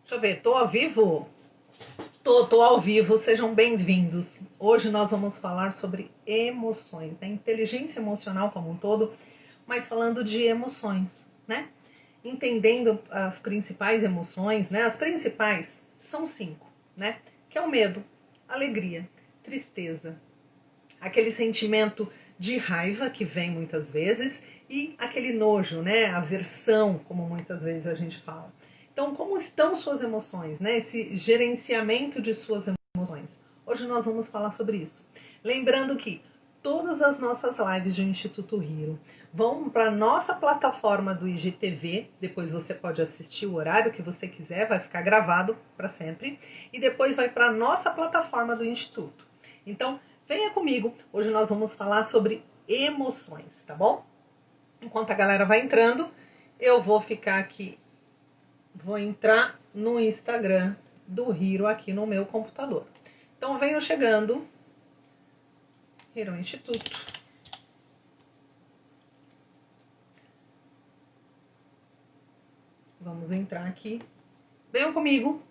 Deixa eu ver, tô ao vivo? Tô ao vivo, sejam bem-vindos. Hoje nós vamos falar sobre emoções, né? Inteligência emocional como um todo, mas falando de emoções, né? Entendendo as principais emoções, né? As principais são 5, né? Que é o medo, alegria, tristeza, aquele sentimento de raiva que vem muitas vezes e aquele nojo, né? Aversão, como muitas vezes a gente fala. Então, como estão suas emoções, né? Esse gerenciamento de suas emoções. Hoje nós vamos falar sobre isso. Lembrando que todas as nossas lives do Instituto Hiro vão para a nossa plataforma do IGTV. Depois você pode assistir o horário que você quiser, vai ficar gravado para sempre. E depois vai para a nossa plataforma do Instituto. Então, venha comigo. Hoje nós vamos falar sobre emoções, tá bom? Enquanto a galera vai entrando, eu vou ficar aqui. Vou entrar no Instagram do Hiro aqui no meu computador. Então, venham chegando. Hiro Instituto. Vamos entrar aqui. Venham comigo.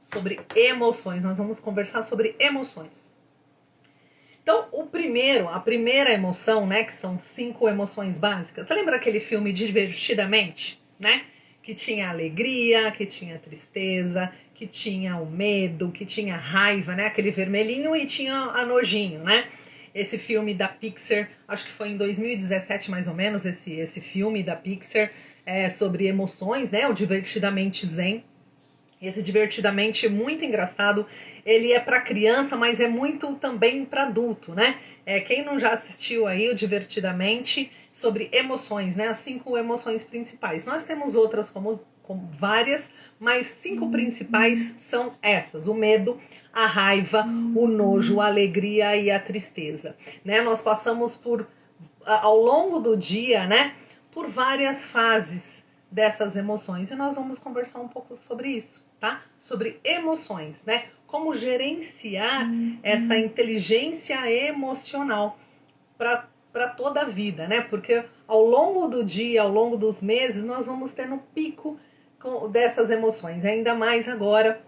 Sobre emoções. Nós vamos conversar sobre emoções. Então, a primeira emoção, né, que são 5 emoções básicas. Você lembra aquele filme Divertidamente, né? Que tinha alegria, que tinha tristeza, que tinha o medo, que tinha raiva, né? Aquele vermelhinho e tinha a nojinho, né? Esse filme da Pixar, acho que foi em 2017 mais ou menos, esse filme da Pixar sobre emoções, né? O Divertidamente Zen. Esse Divertidamente é muito engraçado. Ele é para criança, mas é muito também para adulto, né? Quem não já assistiu aí o Divertidamente sobre emoções, né? As 5 emoções principais. Nós temos outras como várias, mas 5 principais são essas: o medo, a raiva, o nojo, a alegria e a tristeza, né? Nós passamos ao longo do dia, né? Por várias fases dessas emoções e nós vamos conversar um pouco sobre isso, tá? Sobre emoções, né? Como gerenciar essa inteligência emocional para toda a vida, né? Porque ao longo do dia, ao longo dos meses, nós vamos tendo um pico dessas emoções, ainda mais agora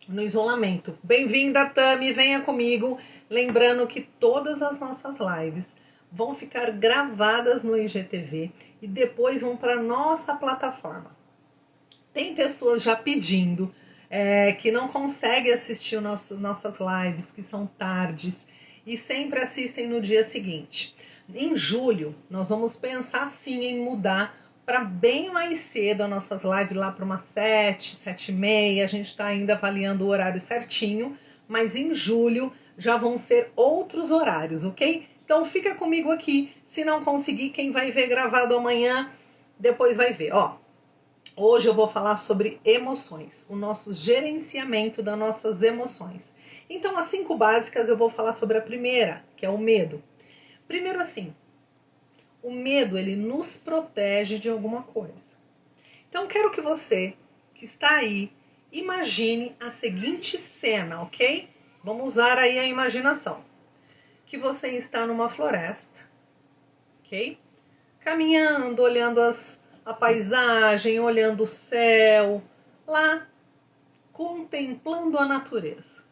no isolamento. Bem-vinda, Tami, venha comigo. Lembrando que todas as nossas lives vão ficar gravadas no IGTV e depois vão para a nossa plataforma. Tem pessoas já pedindo que não conseguem assistir nossas lives, que são tardes, e sempre assistem no dia seguinte. Em julho, nós vamos pensar sim em mudar para bem mais cedo as nossas lives, lá para umas 7, 7h30. A gente está ainda avaliando o horário certinho, mas em julho já vão ser outros horários, ok? Então fica comigo aqui. Se não conseguir, quem vai ver gravado amanhã, depois vai ver. Hoje eu vou falar sobre emoções, o nosso gerenciamento das nossas emoções. Então, as 5 básicas eu vou falar sobre a primeira, que é o medo. Primeiro assim, o medo ele nos protege de alguma coisa. Então, quero que você, que está aí, imagine a seguinte cena, ok? Vamos usar aí a imaginação. Que você está numa floresta, ok? Caminhando, olhando a paisagem, olhando o céu, lá, contemplando a natureza.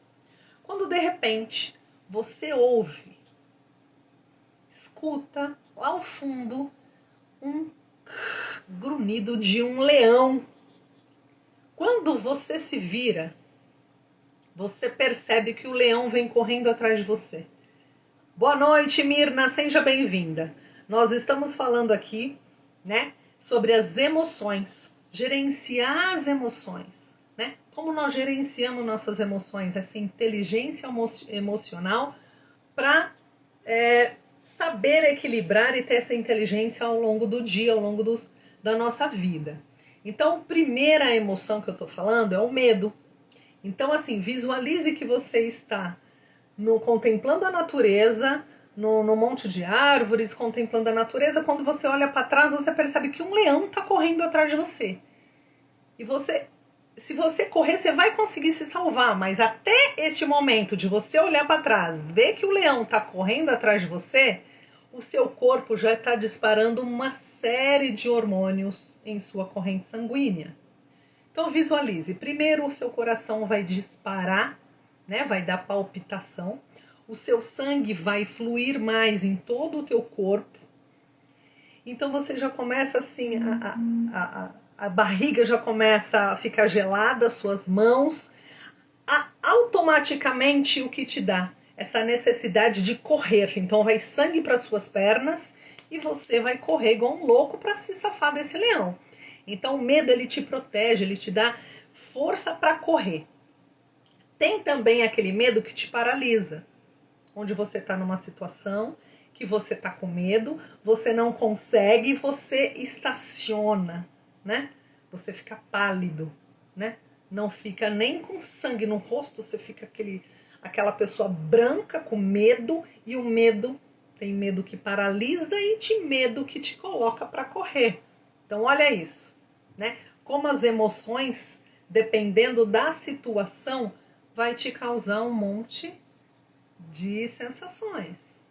Quando de repente você escuta lá ao fundo um grunhido de um leão. Quando você se vira, você percebe que o leão vem correndo atrás de você. Boa noite, Mirna, seja bem-vinda. Nós estamos falando aqui, né, sobre as emoções, gerenciar as emoções, né? Como nós gerenciamos nossas emoções, essa inteligência emocional para saber equilibrar e ter essa inteligência ao longo do dia, ao longo da nossa vida. Então, a primeira emoção que eu estou falando é o medo. Então, assim, visualize que você está contemplando a natureza, no monte de árvores, contemplando a natureza. Quando você olha para trás, você percebe que um leão está correndo atrás de você. E se você correr, você vai conseguir se salvar, mas até este momento de você olhar para trás, ver que o leão está correndo atrás de você, o seu corpo já está disparando uma série de hormônios em sua corrente sanguínea. Então visualize. Primeiro o seu coração vai disparar, né? Vai dar palpitação. O seu sangue vai fluir mais em todo o teu corpo. Então você já começa assim, a barriga já começa a ficar gelada, suas mãos. Automaticamente o que te dá? Essa necessidade de correr. Então vai sangue para suas pernas e você vai correr igual um louco para se safar desse leão. Então o medo ele te protege, ele te dá força para correr. Tem também aquele medo que te paralisa, onde você está numa situação que você está com medo, você não consegue, você estaciona, né? Você fica pálido, né? Não fica nem com sangue no rosto, você fica aquela pessoa branca com medo, e o medo, tem medo que paralisa e tem medo que te coloca para correr. Então olha isso, né? Como as emoções, dependendo da situação, vai te causar um monte de sensações.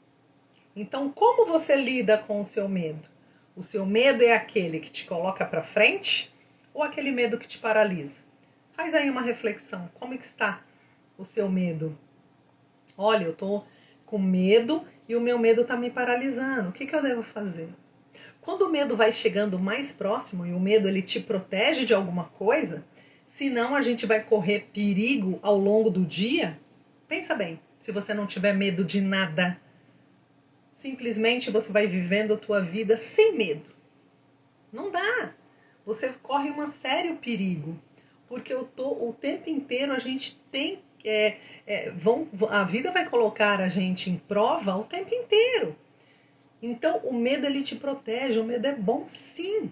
Então, como você lida com o seu medo? O seu medo é aquele que te coloca para frente ou aquele medo que te paralisa? Faz aí uma reflexão. Como é que está o seu medo? Olha, eu estou com medo e o meu medo está me paralisando. O que eu devo fazer? Quando o medo vai chegando mais próximo e o medo ele te protege de alguma coisa, senão a gente vai correr perigo ao longo do dia. Pensa bem, se você não tiver medo de nada, simplesmente você vai vivendo a tua vida sem medo. Não dá. Você corre um sério perigo. Porque o tempo inteiro a gente tem... a vida vai colocar a gente em prova o tempo inteiro. Então o medo ele te protege, o medo é bom sim.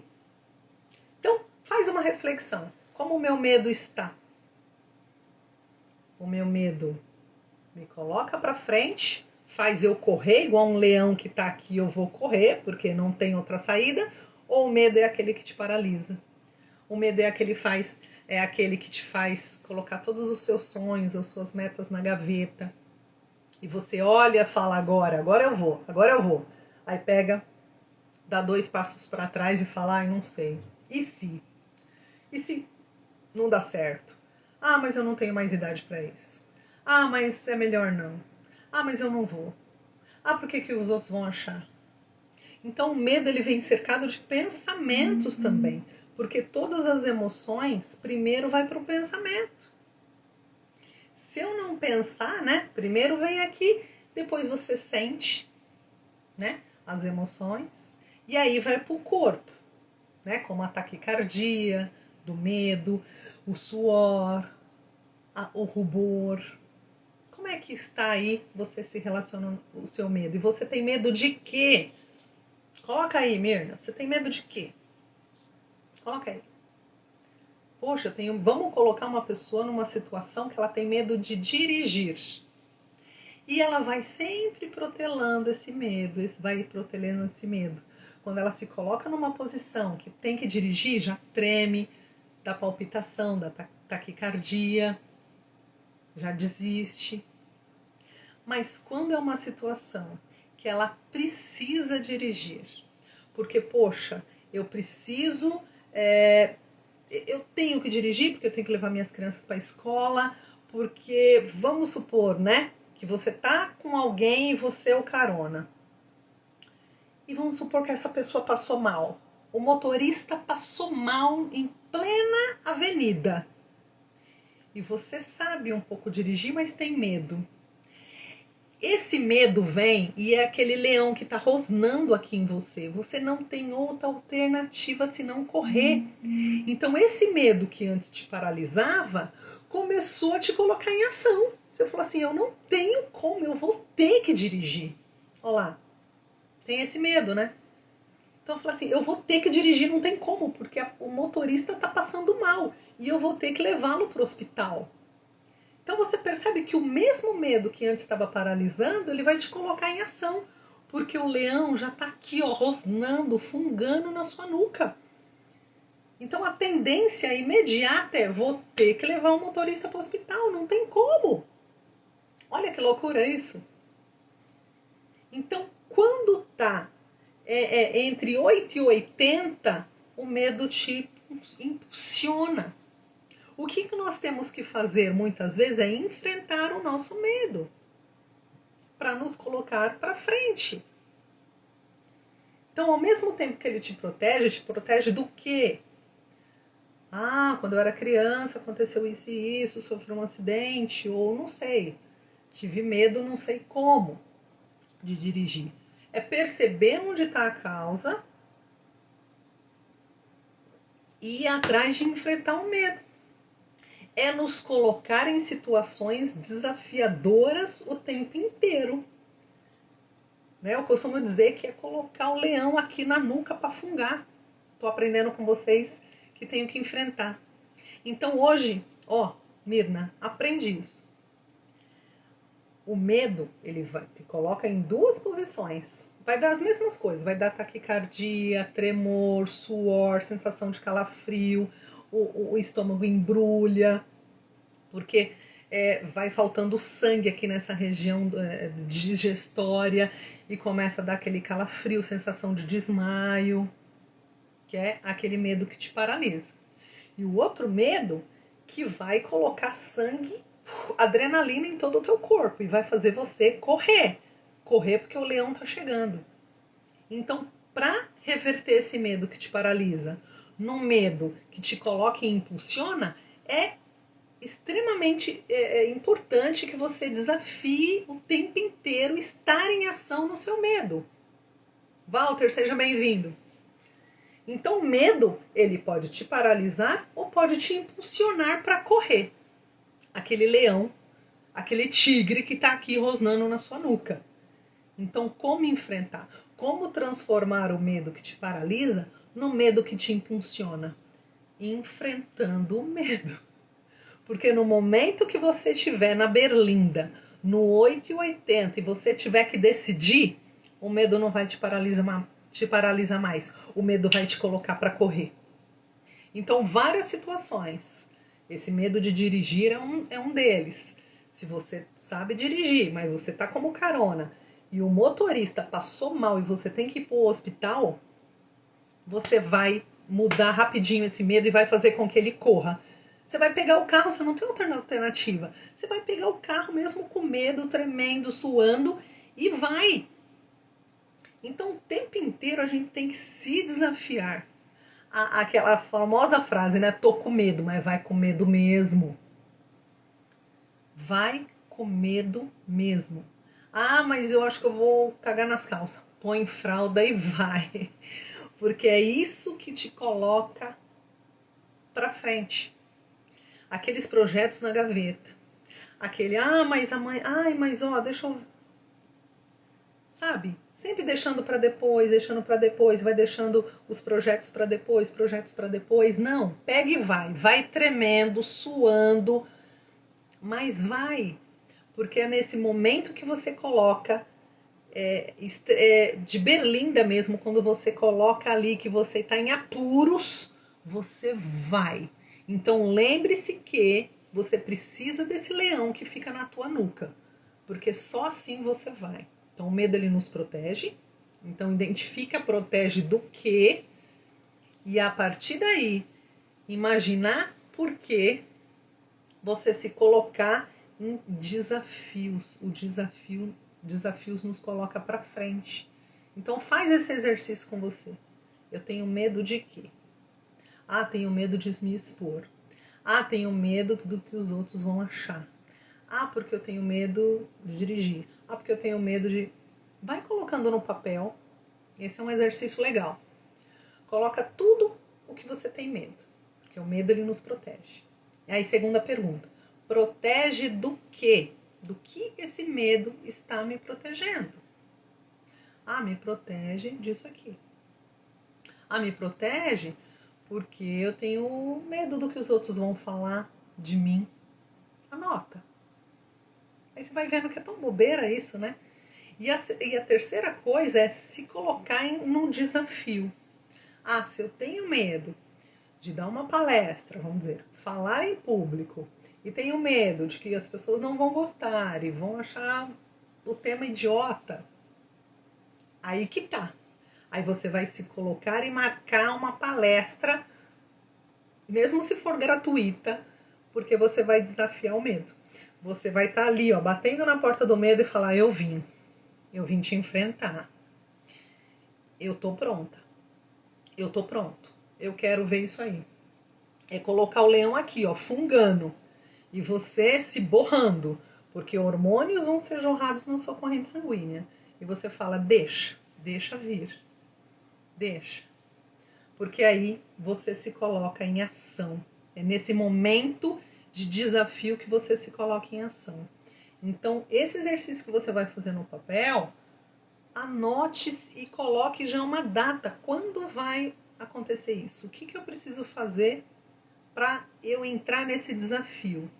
Então faz uma reflexão. Como o meu medo está? O meu medo me coloca para frente, faz eu correr, igual um leão que está aqui, eu vou correr, porque não tem outra saída, ou o medo é aquele que te paralisa? O medo é aquele que te faz colocar todos os seus sonhos, as suas metas na gaveta. E você olha e fala, agora eu vou. Aí pega, dá 2 passos para trás e fala, não sei. E se? E se não dá certo? Ah, mas eu não tenho mais idade para isso. Ah, mas é melhor não. Ah, mas eu não vou. Ah, por que os outros vão achar? Então o medo ele vem cercado de pensamentos também. Porque todas as emoções, primeiro vai para o pensamento. Se eu não pensar, né? Primeiro vem aqui, depois você sente, né? As emoções. E aí vai para o corpo, né? Como a taquicardia, do medo, o suor, o rubor. Como é que está aí você se relaciona com o seu medo? E você tem medo de quê? Coloca aí, Mirna. Você tem medo de quê? Coloca aí. Poxa, vamos colocar uma pessoa numa situação que ela tem medo de dirigir. E ela vai sempre protelando esse medo, vai protelando esse medo. Quando ela se coloca numa posição que tem que dirigir, já treme, dá palpitação, dá taquicardia, já desiste. Mas quando é uma situação que ela precisa dirigir, porque, poxa, eu preciso, eu tenho que dirigir porque eu tenho que levar minhas crianças para a escola, porque, vamos supor, né, que você tá com alguém e você é o carona. E vamos supor que essa pessoa passou mal. O motorista passou mal em plena avenida. E você sabe um pouco dirigir, mas tem medo. Esse medo vem e é aquele leão que está rosnando aqui em você. Você não tem outra alternativa senão correr. Então esse medo que antes te paralisava começou a te colocar em ação. Você falou assim, eu não tenho como, eu vou ter que dirigir. Olha lá, tem esse medo, né? Então eu falo assim, eu vou ter que dirigir, não tem como, porque o motorista está passando mal e eu vou ter que levá-lo para o hospital. Então você percebe que o mesmo medo que antes estava paralisando, ele vai te colocar em ação, porque o leão já está aqui, ó, rosnando, fungando na sua nuca. Então a tendência imediata é, vou ter que levar o motorista para o hospital, não tem como. Olha que loucura isso. Então quando está entre 8 e 80, o medo te impulsiona. O que nós temos que fazer muitas vezes é enfrentar o nosso medo para nos colocar para frente. Então, ao mesmo tempo que ele te protege do quê? Ah, quando eu era criança aconteceu isso e isso, sofri um acidente, ou não sei, tive medo, não sei como, de dirigir. É perceber onde está a causa e ir atrás de enfrentar o medo. É nos colocar em situações desafiadoras o tempo inteiro. Eu costumo dizer que é colocar o leão aqui na nuca para fungar. Estou aprendendo com vocês que tenho que enfrentar. Então hoje, Mirna, aprende isso. O medo, ele te coloca em duas posições. Vai dar as mesmas coisas. Vai dar taquicardia, tremor, suor, sensação de calafrio, o estômago embrulha, porque vai faltando sangue aqui nessa região digestória e começa a dar aquele calafrio, sensação de desmaio, que é aquele medo que te paralisa. E o outro medo que vai colocar sangue, adrenalina em todo o teu corpo e vai fazer você correr. Correr porque o leão está chegando. Então, para reverter esse medo que te paralisa num medo que te coloca e impulsiona, é extremamente importante que você desafie o tempo inteiro estar em ação no seu medo. Walter, seja bem-vindo. Então, o medo, ele pode te paralisar ou pode te impulsionar para correr. Aquele leão, aquele tigre que está aqui rosnando na sua nuca. Então, como enfrentar? Como transformar o medo que te paralisa no medo que te impulsiona? Enfrentando o medo. Porque no momento que você estiver na berlinda, no 880, e você tiver que decidir, o medo não vai te paralisar mais. O medo vai te colocar para correr. Então, várias situações. Esse medo de dirigir é um deles. Se você sabe dirigir, mas você está como carona, e o motorista passou mal e você tem que ir para o hospital, você vai mudar rapidinho esse medo e vai fazer com que ele corra. Você vai pegar o carro, você não tem outra alternativa. Você vai pegar o carro mesmo com medo, tremendo, suando e vai. Então, o tempo inteiro a gente tem que se desafiar. Aquela famosa frase, né? Tô com medo, mas vai com medo mesmo. Vai com medo mesmo. Ah, mas eu acho que eu vou cagar nas calças. Põe fralda e vai. Porque é isso que te coloca pra frente. Aqueles projetos na gaveta. Aquele, mas a mãe, deixa eu... Sabe? Sempre deixando para depois, vai deixando os projetos para depois. Não, pega e vai tremendo, suando, mas vai. Porque é nesse momento que você coloca, de berlinda mesmo, quando você coloca ali que você está em apuros, você vai. Então lembre-se que você precisa desse leão que fica na tua nuca, porque só assim você vai. Então o medo ele nos protege, então identifica, protege do quê, e a partir daí imaginar por que você se colocar em desafios. Desafios nos coloca para frente. Então faz esse exercício com você. Eu tenho medo de quê? Tenho medo de me expor. Tenho medo do que os outros vão achar. Porque eu tenho medo de dirigir. Porque eu tenho medo de... Vai colocando no papel. Esse é um exercício legal. Coloca tudo o que você tem medo. Porque o medo ele nos protege. E aí, segunda pergunta. Protege do quê? Do que esse medo está me protegendo? Me protege disso aqui. Me protege porque eu tenho medo do que os outros vão falar de mim. Anota. Aí você vai vendo que é tão bobeira isso, né? E a terceira coisa é se colocar num desafio. Se eu tenho medo de dar uma palestra, vamos dizer, falar em público, e tenho medo de que as pessoas não vão gostar e vão achar o tema idiota, aí que tá. Aí você vai se colocar e marcar uma palestra, mesmo se for gratuita, Porque você vai desafiar o medo. Você vai estar ali, ó, batendo na porta do medo e falar: eu vim te enfrentar. Eu tô pronta. Eu tô pronto. Eu quero ver isso aí. É colocar o leão aqui, ó, fungando. E você se borrando. Porque hormônios vão ser jorrados na sua corrente sanguínea. E você fala: deixa vir. Deixa. Porque aí você se coloca em ação. É nesse momento de desafio que você se coloca em ação. Então, esse exercício que você vai fazer no papel, anote e coloque já uma data. Quando vai acontecer isso? O que eu preciso fazer para eu entrar nesse desafio?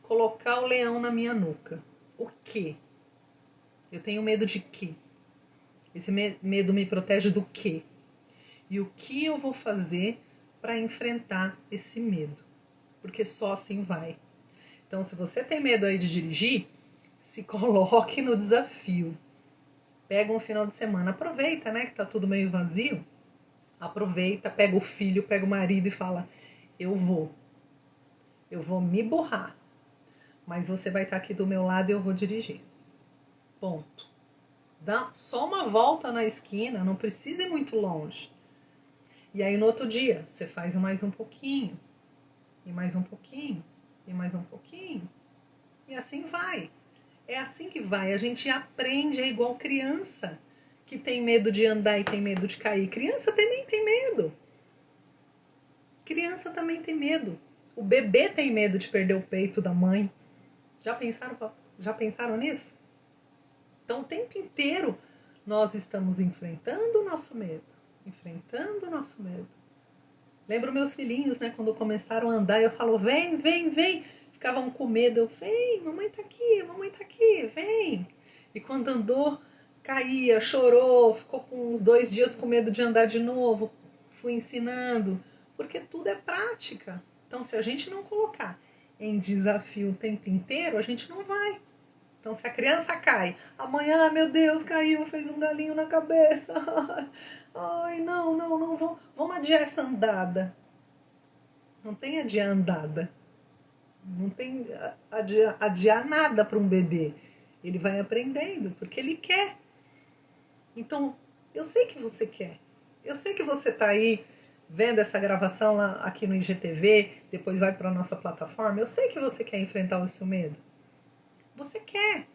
Colocar o leão na minha nuca. O quê? Eu tenho medo de quê? Esse medo me protege do quê? E o que eu vou fazer para enfrentar esse medo? Porque só assim vai. Então, se você tem medo aí de dirigir, se coloque no desafio. Pega um final de semana, aproveita, né, que tá tudo meio vazio. Aproveita, pega o filho, pega o marido e fala: eu vou me borrar, mas você vai estar aqui do meu lado e eu vou dirigir. Ponto. Dá só uma volta na esquina, não precisa ir muito longe. E aí no outro dia, você faz mais um pouquinho, e mais um pouquinho, e mais um pouquinho, e assim vai. É assim que vai. A gente aprende, é igual criança, que tem medo de andar e tem medo de cair. Criança também tem medo. Criança também tem medo. O bebê tem medo de perder o peito da mãe. Já pensaram nisso? Então, o tempo inteiro, nós estamos enfrentando o nosso medo. Enfrentando o nosso medo. Lembro meus filhinhos, né? Quando começaram a andar, eu falo: vem, vem, vem. Ficavam com medo. Eu: vem, mamãe tá aqui, vem. E quando andou, caía, chorou, ficou com uns 2 dias com medo de andar de novo. Fui ensinando. Porque tudo é prática. Então, se a gente não colocar em desafio o tempo inteiro, a gente não vai. Então, se a criança cai, amanhã, meu Deus, caiu, fez um galinho na cabeça. Ai, não, vamos adiar essa andada. Não tem adiar andada. Não tem adiar nada para um bebê. Ele vai aprendendo, porque ele quer. Então, eu sei que você quer. Eu sei que você está aí vendo essa gravação aqui no IGTV, depois vai para a nossa plataforma. Eu sei que você quer enfrentar o seu medo. Você quer.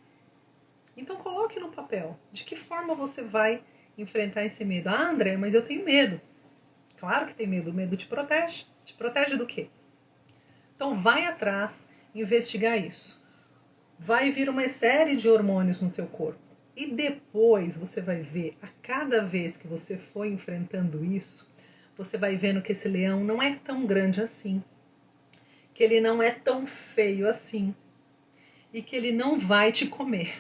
Então coloque no papel. De que forma você vai enfrentar esse medo? Ah, André, mas eu tenho medo. Claro que tem medo. O medo te protege. Te protege do quê? Então vai atrás, investigar isso. Vai vir uma série de hormônios no teu corpo. E depois você vai ver, a cada vez que você for enfrentando isso, você vai vendo que esse leão não é tão grande assim. Que ele não é tão feio assim. E que ele não vai te comer.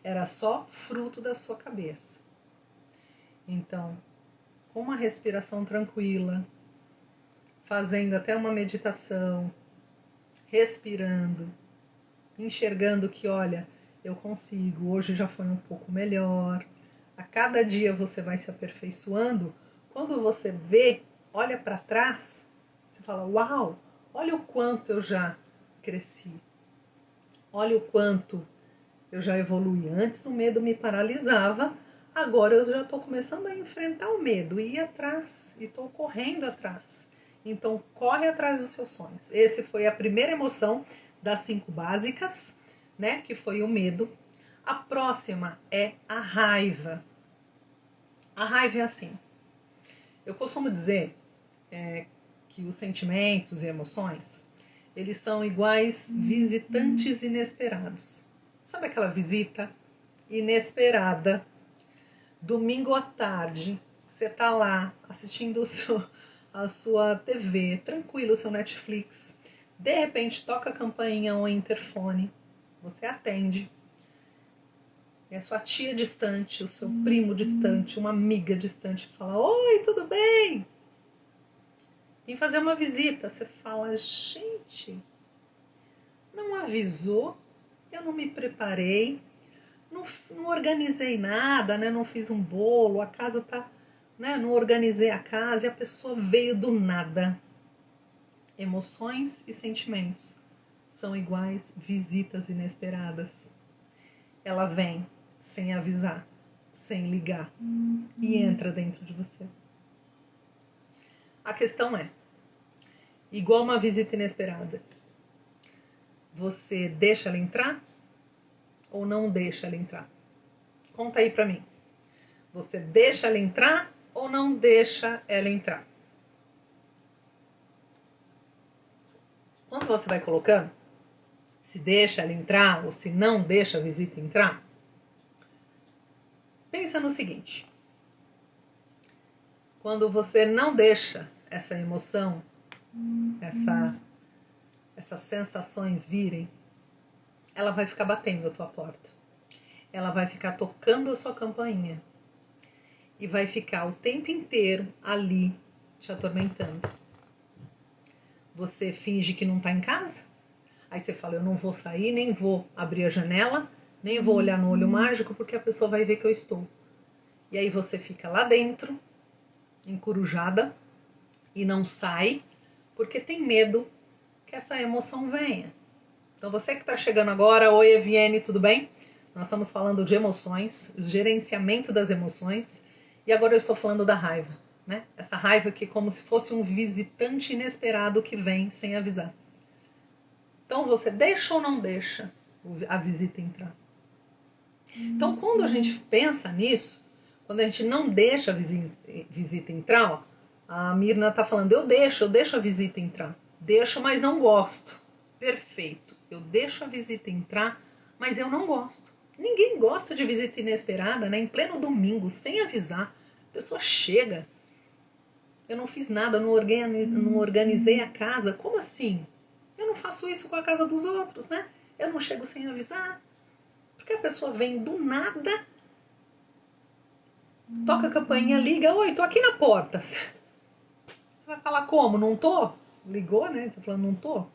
Era só fruto da sua cabeça. Então, com uma respiração tranquila, fazendo até uma meditação, respirando, enxergando que, olha, eu consigo, hoje já foi um pouco melhor. A cada dia você vai se aperfeiçoando. Quando você vê, olha para trás, você fala: uau, olha o quanto eu já cresci. Olha o quanto eu já evoluí. Antes o medo me paralisava, agora eu já estou começando a enfrentar o medo, ir atrás, e estou correndo atrás. Então, corre atrás dos seus sonhos. Esse foi a primeira emoção das 5 básicas, né? Que foi o medo. A próxima é a raiva. A raiva é assim. Eu costumo dizer que os sentimentos e emoções, eles são iguais visitantes inesperados. Sabe aquela visita inesperada, domingo à tarde, você tá lá assistindo a sua TV, tranquilo, o seu Netflix, de repente toca a campainha ou o interfone, você atende, é a sua tia distante, o seu primo distante, uma amiga distante, fala: oi, tudo bem? Vim fazer uma visita. Você fala: gente, não avisou, eu não me preparei, não organizei nada, né? Não fiz um bolo, a casa tá, né? Não organizei a casa e a pessoa veio do nada. Emoções e sentimentos são iguais visitas inesperadas. Ela vem sem avisar, sem ligar e entra dentro de você. A questão é, igual uma visita inesperada, você deixa ela entrar ou não deixa ela entrar? Conta aí pra mim. Você deixa ela entrar ou não deixa ela entrar? Quando você vai colocando, se deixa ela entrar ou se não deixa a visita entrar, pensa no seguinte. Quando você não deixa essa emoção, essas sensações virem, ela vai ficar batendo a tua porta. Ela vai ficar tocando a sua campainha. E vai ficar o tempo inteiro ali te atormentando. Você finge que não está em casa. Aí você fala, eu não vou sair, nem vou abrir a janela, nem vou olhar no olho mágico, porque a pessoa vai ver que eu estou. E aí você fica lá dentro, encurujada, e não sai, porque tem medo que essa emoção venha. Então você que está chegando agora, oi Eviene, tudo bem? Nós estamos falando de emoções, gerenciamento das emoções, e agora eu estou falando da raiva, né? Essa raiva que é como se fosse um visitante inesperado que vem sem avisar. Então você deixa ou não deixa a visita entrar? Então quando a gente pensa nisso, quando a gente não deixa a visita entrar, ó, a Mirna está falando, eu deixo a visita entrar. Deixo, mas não gosto. Perfeito. Eu deixo a visita entrar, mas eu não gosto. Ninguém gosta de visita inesperada, né? Em pleno domingo, sem avisar. A pessoa chega. Eu não fiz nada, não organizei a casa. Como assim? Eu não faço isso com a casa dos outros, né? Eu não chego sem avisar. Porque a pessoa vem do nada, toca a campainha, liga. Oi, tô aqui na porta. Você vai falar como? Não tô? Ligou, né? Tá falando não tô?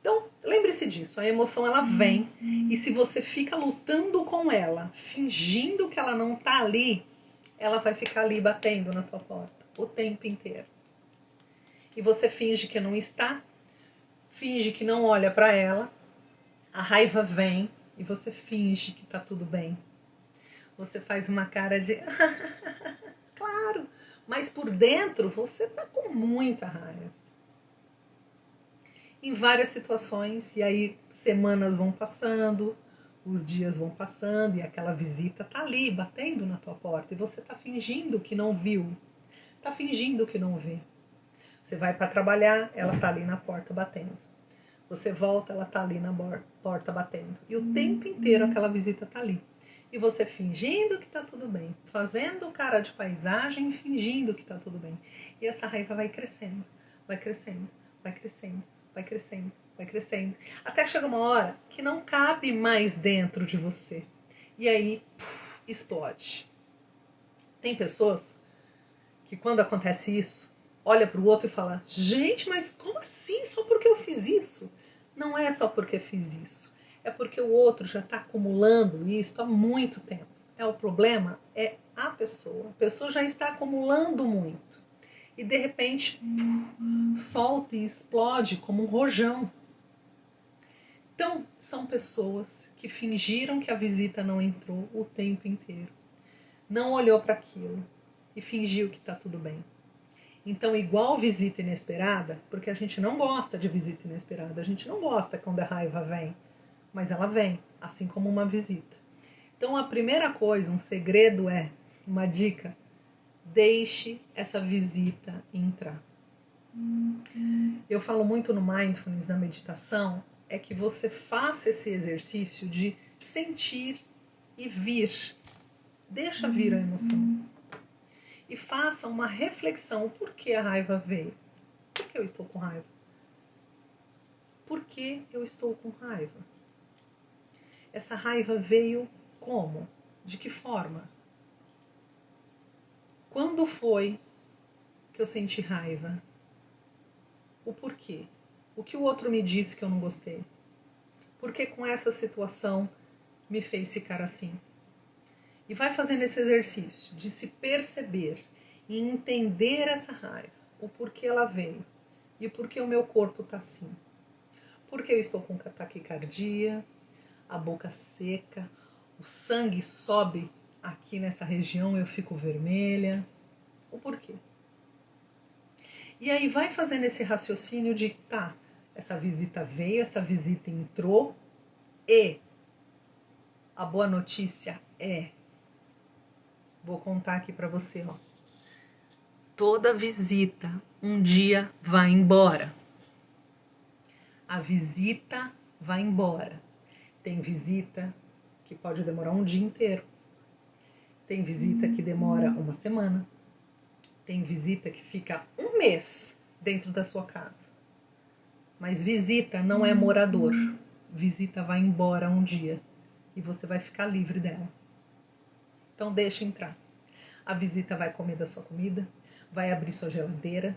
Então, lembre-se disso, a emoção ela vem e se você fica lutando com ela, fingindo que ela não está ali, ela vai ficar ali batendo na tua porta o tempo inteiro. E você finge que não está, finge que não olha para ela, a raiva vem e você finge que está tudo bem. Você faz uma cara de claro, mas por dentro você está com muita raiva. Em várias situações, e aí semanas vão passando, os dias vão passando e aquela visita tá ali batendo na tua porta e você tá fingindo que não viu, tá fingindo que não vê. Você vai para trabalhar, ela tá ali na porta batendo. Você volta, ela tá ali na porta batendo. E o tempo inteiro aquela visita tá ali. E você fingindo que tá tudo bem, fazendo cara de paisagem, fingindo que tá tudo bem. E essa raiva vai crescendo, vai crescendo, vai crescendo. Vai crescendo, vai crescendo. Até chega uma hora que não cabe mais dentro de você. E aí, explode. Tem pessoas que quando acontece isso, olha para o outro e fala, gente, mas como assim? Só porque eu fiz isso? Não é só porque fiz isso. É porque o outro já está acumulando isso há muito tempo. O problema é a pessoa. A pessoa já está acumulando muito. E de repente solta e explode como um rojão. Então, são pessoas que fingiram que a visita não entrou o tempo inteiro. Não olhou para aquilo e fingiu que está tudo bem. Então, igual visita inesperada, porque a gente não gosta de visita inesperada, a gente não gosta quando a raiva vem, mas ela vem, assim como uma visita. Então, a primeira coisa, um segredo é, uma dica, deixe essa visita entrar. Eu falo muito no Mindfulness, na meditação, é que você faça esse exercício de sentir e vir. Deixa vir a emoção. E faça uma reflexão. Por que a raiva veio? Por que eu estou com raiva? Por que eu estou com raiva? Essa raiva veio como? De que forma? Quando foi que eu senti raiva? O porquê? O que o outro me disse que eu não gostei? Por que com essa situação me fez ficar assim? E vai fazendo esse exercício de se perceber e entender essa raiva, o porquê ela veio. E por que o meu corpo tá assim? Porque eu estou com taquicardia, a boca seca, o sangue sobe aqui nessa região, eu fico vermelha. O porquê? E aí vai fazendo esse raciocínio de, tá, essa visita veio, essa visita entrou, e a boa notícia é, vou contar aqui para você, ó. Toda visita um dia vai embora. A visita vai embora. Tem visita que pode demorar um dia inteiro. Tem visita que demora uma semana. Tem visita que fica um mês dentro da sua casa. Mas visita não é morador. Visita vai embora um dia e você vai ficar livre dela. Então deixa entrar. A visita vai comer da sua comida, vai abrir sua geladeira,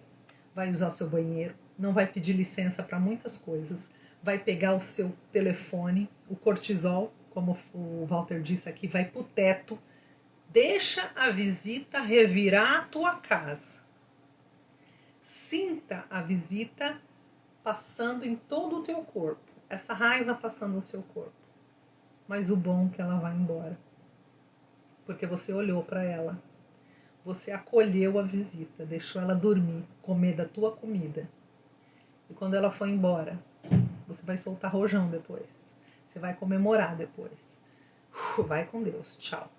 vai usar o seu banheiro, não vai pedir licença para muitas coisas, vai pegar o seu telefone, o cortisol, como o Walter disse aqui, vai pro teto. Deixa a visita revirar a tua casa. Sinta a visita passando em todo o teu corpo. Essa raiva passando no seu corpo. Mas o bom é que ela vai embora. Porque você olhou para ela. Você acolheu a visita, deixou ela dormir, comer da tua comida. E quando ela foi embora, você vai soltar rojão depois. Você vai comemorar depois. Vai com Deus. Tchau.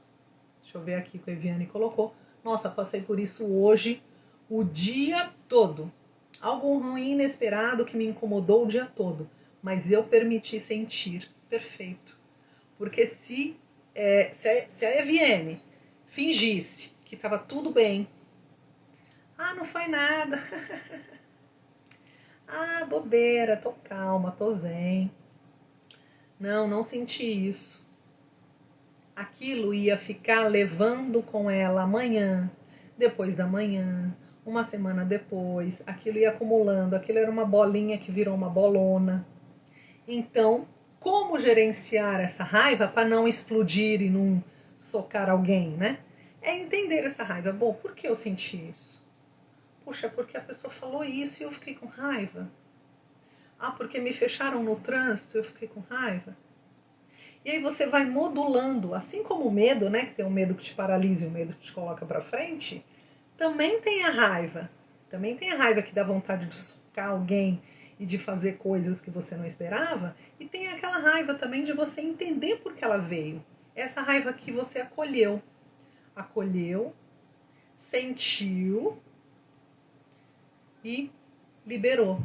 Deixa eu ver aqui o que a Eviane colocou. Nossa, passei por isso hoje o dia todo. Algo ruim, inesperado, que me incomodou o dia todo. Mas eu permiti sentir. Perfeito. Porque se a Eviane fingisse que estava tudo bem. Ah, não foi nada. Ah, bobeira, tô calma, tô zen. Não senti isso. Aquilo ia ficar levando com ela amanhã, depois da manhã, uma semana depois. Aquilo ia acumulando, aquilo era uma bolinha que virou uma bolona. Então, como gerenciar essa raiva para não explodir e não socar alguém, né? É entender essa raiva. Bom, por que eu senti isso? Puxa, porque a pessoa falou isso e eu fiquei com raiva. Ah, porque me fecharam no trânsito e eu fiquei com raiva. E aí você vai modulando, assim como o medo, né? Que tem o medo que te paralisa e o medo que te coloca para frente. Também tem a raiva. Também tem a raiva que dá vontade de socar alguém e de fazer coisas que você não esperava. E tem aquela raiva também de você entender por que ela veio. Essa raiva que você acolheu. Acolheu, sentiu e liberou.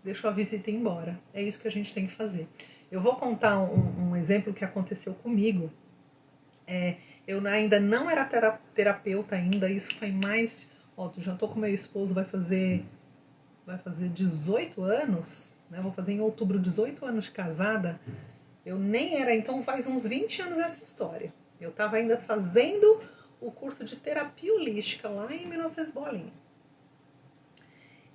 Deixou a visita ir embora. É isso que a gente tem que fazer. Eu vou contar um exemplo que aconteceu comigo. Eu ainda não era terapeuta ainda. Isso foi mais... Ó, já tô com meu esposo, vai fazer 18 anos. Né? Vou fazer em outubro 18 anos de casada. Eu nem era... Então faz uns 20 anos essa história. Eu estava ainda fazendo o curso de terapia holística lá em 1900 bolinha.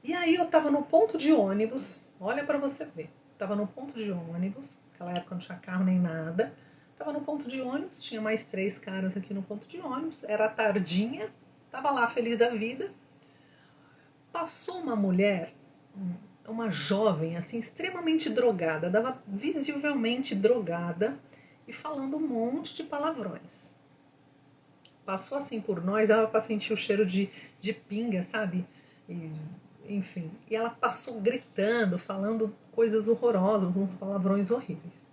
E aí eu tava no ponto de ônibus, olha pra você ver. Tava no ponto de ônibus, naquela época não tinha carro nem nada. Tava no ponto de ônibus, tinha mais 3 caras aqui no ponto de ônibus. Era tardinha, tava lá feliz da vida. Passou uma mulher, uma jovem, assim, extremamente drogada. Dava visivelmente drogada e falando um monte de palavrões. Passou assim por nós, dava pra sentir o cheiro de pinga, sabe? Enfim, e ela passou gritando, falando coisas horrorosas, uns palavrões horríveis.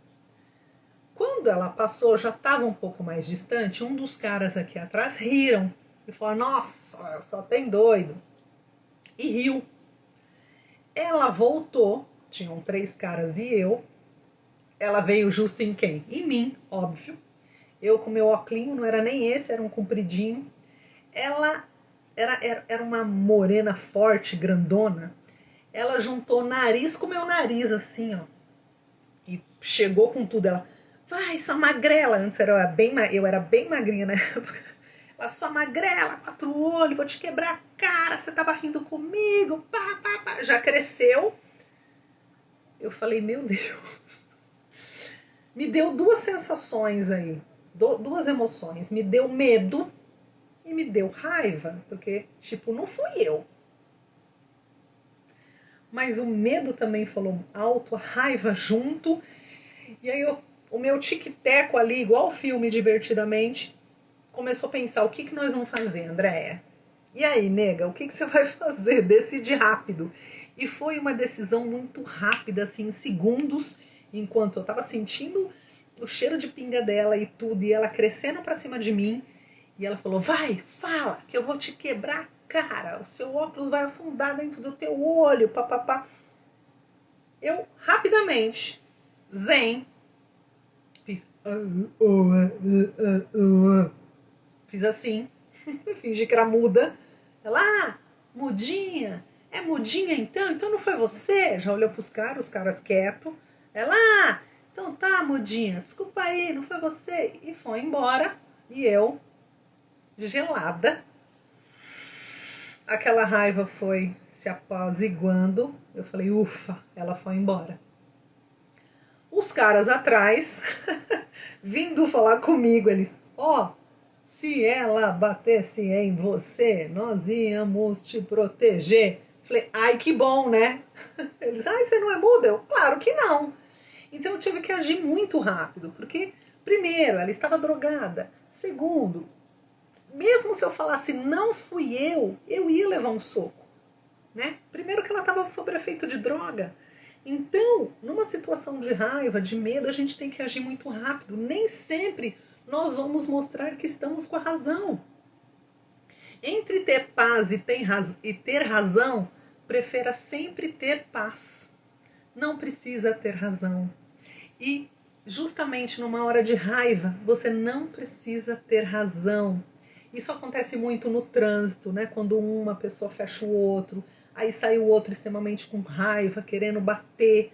Quando ela passou, já estava um pouco mais distante, um dos caras aqui atrás riram e falaram: nossa, só tem doido. E riu. Ela voltou, tinham 3 caras e eu. Ela veio justo em quem? Em mim, óbvio. Eu com meu óculos, não era nem esse, era um compridinho. Ela era uma morena forte, grandona. Ela juntou nariz com meu nariz, assim, ó. E chegou com tudo. Ela, vai, sua magrela. Antes eu era bem magrinha na época. Ela, sua magrela, 4 olhos, vou te quebrar a cara. Você tava rindo comigo. Pá, pá, pá. Já cresceu. Eu falei, meu Deus. Me deu 2 sensações aí. 2 emoções. Me deu medo e me deu raiva. Porque, tipo, não fui eu. mas o medo também falou alto, a raiva junto. E aí o meu tic-teco ali, igual o filme Divertidamente, começou a pensar, o que nós vamos fazer, Andréia? E aí, nega, o que você vai fazer? Decide rápido. E foi uma decisão muito rápida, assim, em segundos, enquanto eu estava sentindo o cheiro de pinga dela e tudo, e ela crescendo para cima de mim. E ela falou, vai, fala, que eu vou te quebrar a cara. O seu óculos vai afundar dentro do teu olho, papapá. Eu, rapidamente, zen, fiz... Fiz assim, fingi que era muda. Ela, mudinha, é mudinha então? Então não foi você? Já olhou pros caras, os caras quietos. Ela, então tá, mudinha, desculpa aí, não foi você. E foi embora. E eu, gelada, aquela raiva foi se apaziguando. Eu falei, ufa, ela foi embora. Os caras atrás, vindo falar comigo, eles, se ela batesse em você, nós íamos te proteger. Falei, ai, que bom, né? Eles, ai, você não é muda? Eu, claro que não. Então eu tive que agir muito rápido, porque, primeiro, ela estava drogada. Segundo, mesmo se eu falasse não fui eu ia levar um soco, né? Primeiro que ela estava sob efeito de droga. Então, numa situação de raiva, de medo, a gente tem que agir muito rápido. Nem sempre nós vamos mostrar que estamos com a razão. Entre ter paz e ter razão, prefira sempre ter paz. Não precisa ter razão. E justamente numa hora de raiva, você não precisa ter razão. Isso acontece muito no trânsito, né? Quando uma pessoa fecha o outro, aí sai o outro extremamente com raiva, querendo bater.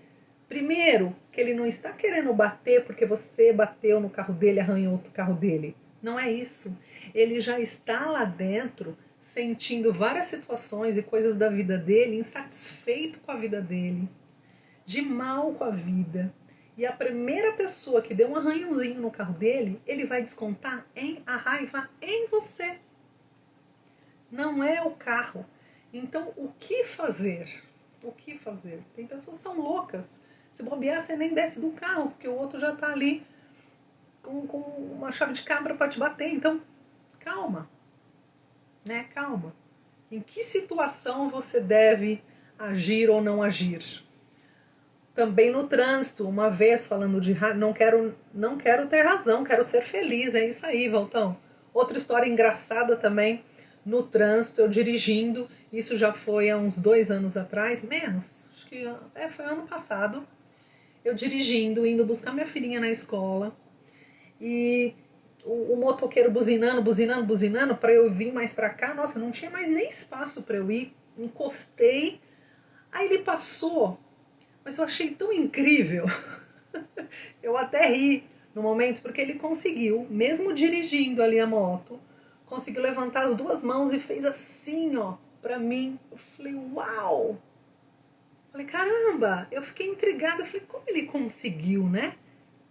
Primeiro, que ele não está querendo bater porque você bateu no carro dele, arranhou o carro dele. Não é isso. Ele já está lá dentro sentindo várias situações e coisas da vida dele, insatisfeito com a vida dele, de mal com a vida. E a primeira pessoa que deu um arranhãozinho no carro dele, ele vai descontar a raiva em você. Não é o carro. Então, o que fazer? O que fazer? Tem pessoas que são loucas. Se bobear, você nem desce do carro, porque o outro já está ali com uma chave de cabra para te bater. Então, calma. Né? Calma. Em que situação você deve agir ou não agir? Também no trânsito, uma vez falando de não quero ter razão, quero ser feliz, é isso aí, Valtão. Outra história engraçada também, no trânsito, eu dirigindo, isso já foi há uns 2 anos atrás, menos, acho que foi ano passado, eu dirigindo, indo buscar minha filhinha na escola, e o motoqueiro buzinando, para eu vir mais para cá, nossa, não tinha mais nem espaço para eu ir, encostei, aí ele passou. Mas eu achei tão incrível, eu até ri no momento, porque ele conseguiu, mesmo dirigindo ali a moto, conseguiu levantar as 2 mãos e fez assim, ó, pra mim. Eu falei, uau! Falei, caramba! Eu fiquei intrigada, eu falei, como ele conseguiu, né?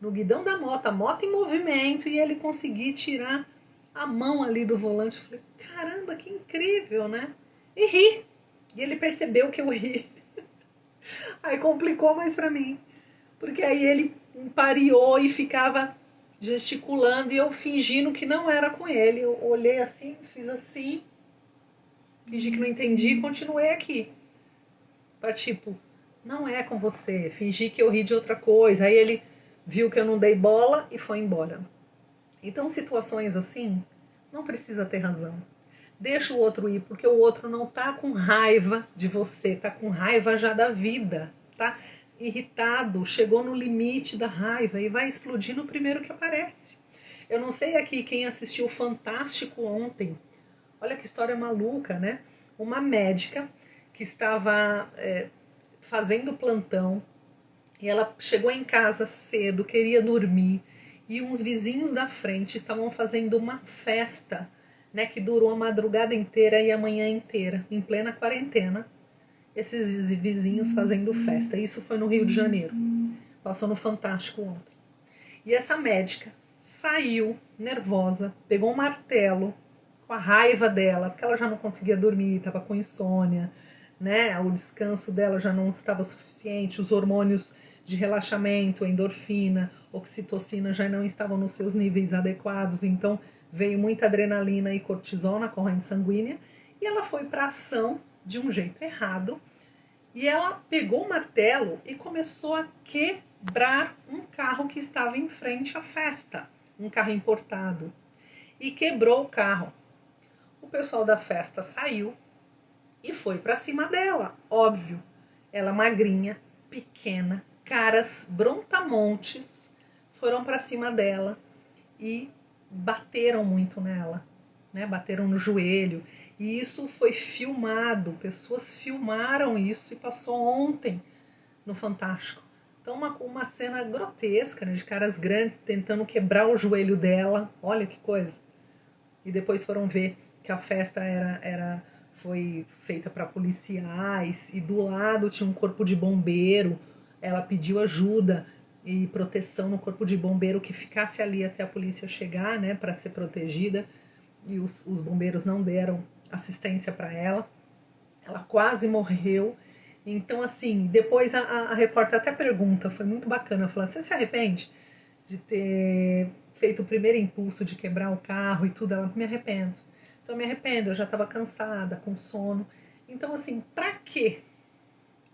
No guidão da moto, a moto em movimento, e ele conseguir tirar a mão ali do volante. Eu falei, caramba, que incrível, né? E ri. E ele percebeu que eu ri. Aí complicou mais pra mim, porque aí ele pareou e ficava gesticulando e eu fingindo que não era com ele. Eu olhei assim, fiz assim, fingi que não entendi e continuei aqui. Pra tipo, não é com você, fingi que eu ri de outra coisa. Aí ele viu que eu não dei bola e foi embora. Então, situações assim, não precisa ter razão. Deixa o outro ir, porque o outro não tá com raiva de você, tá com raiva já da vida, tá irritado, chegou no limite da raiva e vai explodir no primeiro que aparece. Eu não sei aqui quem assistiu Fantástico ontem. Olha que história maluca, né? Uma médica que estava fazendo plantão e ela chegou em casa cedo, queria dormir e uns vizinhos da frente estavam fazendo uma festa, né, que durou a madrugada inteira e a manhã inteira, em plena quarentena. Esses vizinhos fazendo festa. Isso foi no Rio de Janeiro. Passou no Fantástico ontem. E essa médica saiu nervosa, pegou um martelo, com a raiva dela, porque ela já não conseguia dormir, estava com insônia, né? O descanso dela já não estava suficiente, os hormônios de relaxamento, endorfina, oxitocina já não estavam nos seus níveis adequados, então veio muita adrenalina e cortisol na corrente sanguínea e ela foi para ação de um jeito errado e ela pegou o martelo e começou a quebrar um carro que estava em frente à festa, um carro importado, e quebrou o carro. O pessoal da festa saiu e foi para cima dela, óbvio. Ela magrinha, pequena, caras brontamontes, foram para cima dela e bateram muito nela, né? Bateram no joelho. E isso foi filmado, pessoas filmaram isso e passou ontem no Fantástico. Então uma cena grotesca, né, de caras grandes tentando quebrar o joelho dela, olha que coisa. E depois foram ver que a festa foi feita para policiais e do lado tinha um corpo de bombeiro. Ela pediu ajuda e proteção no corpo de bombeiro que ficasse ali até a polícia chegar, né, para ser protegida. E os bombeiros não deram assistência para ela. Ela quase morreu. Então, assim, depois a repórter até pergunta, foi muito bacana, falou: você se arrepende de ter feito o primeiro impulso de quebrar o carro e tudo? Ela: me arrependo. Então, me arrependo, eu já estava cansada, com sono. Então, assim, pra quê?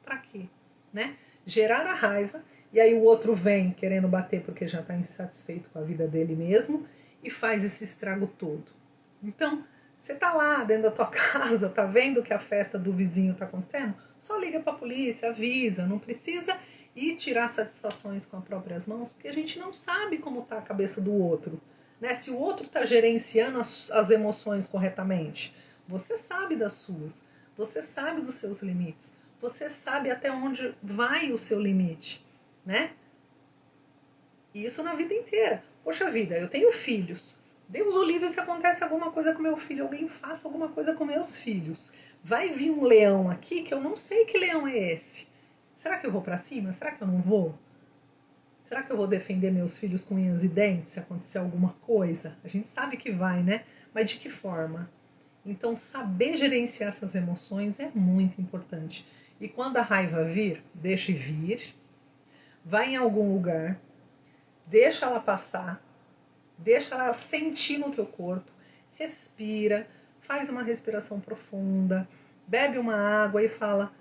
Pra quê? Né? Gerar a raiva, e aí o outro vem querendo bater porque já está insatisfeito com a vida dele mesmo e faz esse estrago todo. Então, você tá lá dentro da tua casa, tá vendo que a festa do vizinho tá acontecendo? Só liga pra polícia, avisa, não precisa ir tirar satisfações com as próprias mãos, porque a gente não sabe como tá a cabeça do outro, né? Se o outro tá gerenciando as emoções corretamente, você sabe das suas, você sabe dos seus limites, você sabe até onde vai o seu limite, né? E isso na vida inteira. Poxa vida, eu tenho filhos. Deus o livre se acontece alguma coisa com meu filho, alguém faça alguma coisa com meus filhos. Vai vir um leão aqui que eu não sei que leão é esse. Será que eu vou para cima? Será que eu não vou? Será que eu vou defender meus filhos com unhas e dentes se acontecer alguma coisa? A gente sabe que vai, né? Mas de que forma? Então, saber gerenciar essas emoções é muito importante. E quando a raiva vir, deixe vir, vai em algum lugar, deixa ela passar, deixa ela sentir no teu corpo, respira, faz uma respiração profunda, bebe uma água e fala: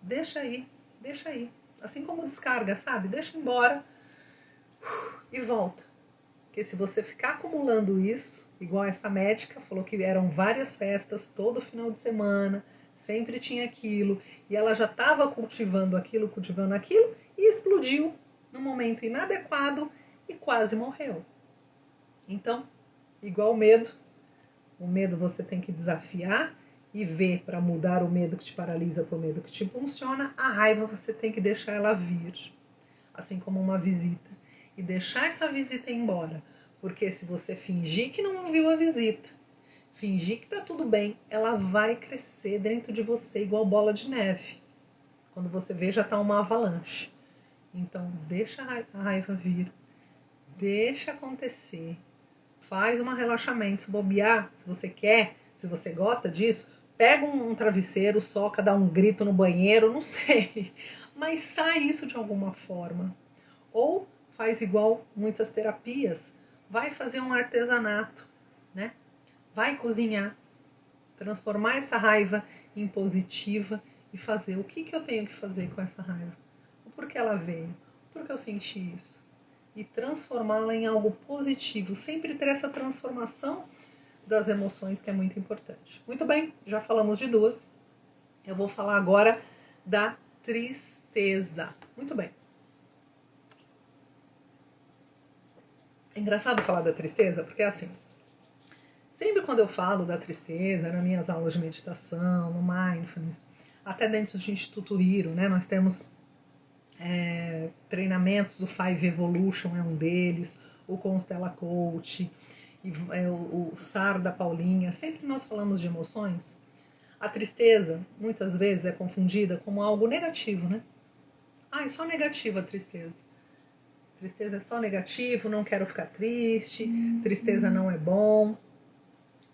deixa aí, deixa aí. Assim como descarga, sabe? Deixa embora e volta. Porque se você ficar acumulando isso, igual essa médica falou que eram várias festas todo final de semana, sempre tinha aquilo, e ela já estava cultivando aquilo e explodiu num momento inadequado e quase morreu. Então, igual o medo você tem que desafiar e ver para mudar o medo que te paralisa para o medo que te impulsiona. A raiva você tem que deixar ela vir, assim como uma visita, e deixar essa visita ir embora. Porque se você fingir que não ouviu a visita, fingir que tá tudo bem, ela vai crescer dentro de você igual bola de neve. Quando você vê, já tá uma avalanche. Então, deixa a raiva vir, deixa acontecer, faz um relaxamento. Se bobear, se você quer, se você gosta disso, pega um travesseiro, soca, dá um grito no banheiro, não sei. Mas sai isso de alguma forma. Ou faz igual muitas terapias, vai fazer um artesanato, né? Vai cozinhar, transformar essa raiva em positiva e fazer o que eu tenho que fazer com essa raiva. O porquê ela veio, porque eu senti isso. E transformá-la em algo positivo. Sempre ter essa transformação das emoções, que é muito importante. Muito bem, já falamos de duas. Eu vou falar agora da tristeza. Muito bem. É engraçado falar da tristeza, porque assim, sempre quando eu falo da tristeza, nas minhas aulas de meditação, no Mindfulness, até dentro do Instituto Hiro, né, nós temos treinamentos, o Five Evolution é um deles, o Constella Coach, o SAR da Paulinha, sempre nós falamos de emoções. A tristeza, muitas vezes, é confundida como algo negativo, né? É só negativo a tristeza. Tristeza é só negativo, não quero ficar triste, tristeza não é bom.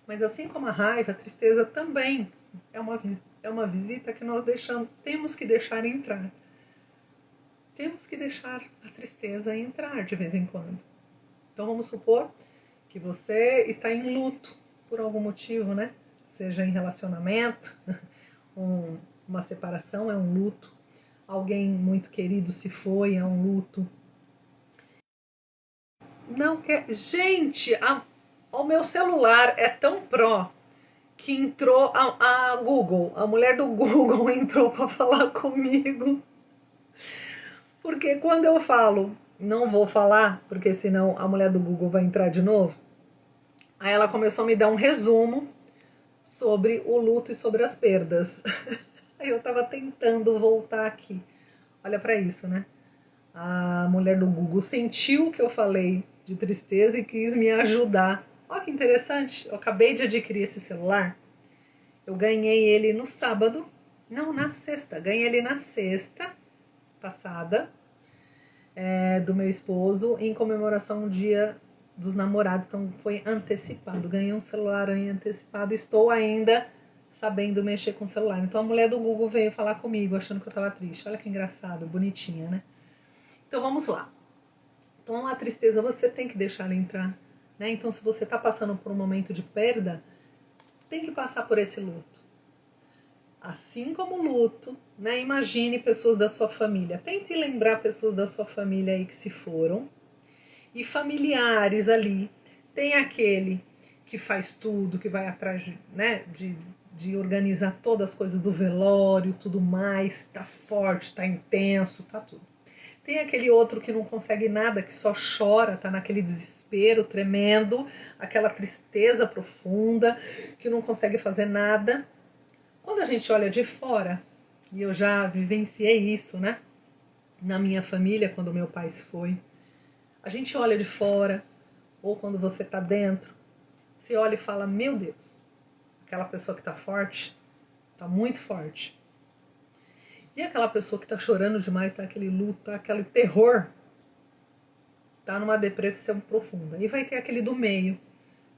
Mas assim como a raiva, a tristeza também é uma visita que nós temos que deixar entrar. Temos que deixar a tristeza entrar de vez em quando. Então vamos supor que você está em luto por algum motivo, né? Seja em relacionamento, uma separação é um luto, alguém muito querido se foi, é um luto. Não quer. Gente, o meu celular é tão pró que entrou a Google, a mulher do Google entrou para falar comigo. Porque quando eu falo, não vou falar, porque senão a mulher do Google vai entrar de novo. Aí ela começou a me dar um resumo sobre o luto e sobre as perdas. Aí eu tava tentando voltar aqui. Olha para isso, né? A mulher do Google sentiu que eu falei de tristeza e quis me ajudar. Olha que interessante, eu acabei de adquirir esse celular. Eu ganhei ele no sábado, não, na sexta. Ganhei ele na sexta passada, do meu esposo, em comemoração ao Dia dos Namorados. Então foi antecipado. Ganhei um celular em antecipado. Estou ainda sabendo mexer com o celular. Então a mulher do Google veio falar comigo, achando que eu estava triste. Olha que engraçado, bonitinha, né? Então vamos lá. Então a tristeza você tem que deixar ela entrar, né? Então se você está passando por um momento de perda, tem que passar por esse luto. Assim como o luto, né? Imagine pessoas da sua família. Tente lembrar pessoas da sua família aí que se foram. E familiares ali. Tem aquele que faz tudo, que vai atrás, né, de organizar todas as coisas do velório, tudo mais. Tá forte, tá intenso, tá tudo. Tem aquele outro que não consegue nada, que só chora, tá naquele desespero tremendo, aquela tristeza profunda, que não consegue fazer nada. Quando a gente olha de fora, e eu já vivenciei isso, né? Na minha família, quando meu pai se foi, a gente olha de fora, ou quando você tá dentro, você olha e fala, meu Deus, aquela pessoa que tá forte, tá muito forte. E aquela pessoa que tá chorando demais, tá aquele luto, tá aquele terror, tá numa depressão profunda. E vai ter aquele do meio,